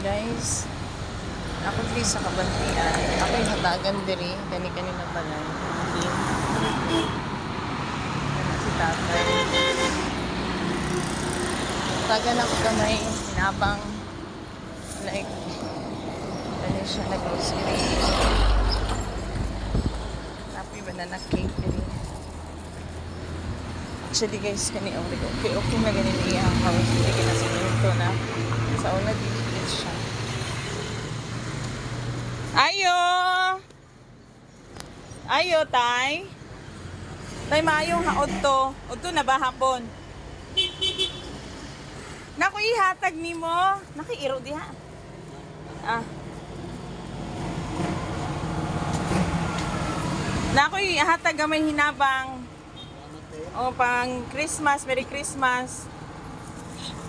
Guys, ako diri sa kabantian. Ako yung hatagan diri. Kanina balay. Si tatay. Hatagan ako gamay. Hinabang. Like, dali siya nag-grocery. Tapi banana cake diri. Actually guys, okay na ganun iyang house. Hindi kinasiminto na. Sa una, dikit siya. Ayo! Ayo, tay! Tay, maayong haod to. Udto na ba hapon? Naku, ihatag ni mo. Nakiiro diha. Ah. Naku, ihatag gamay hinabang. O, pang Christmas. Merry Christmas.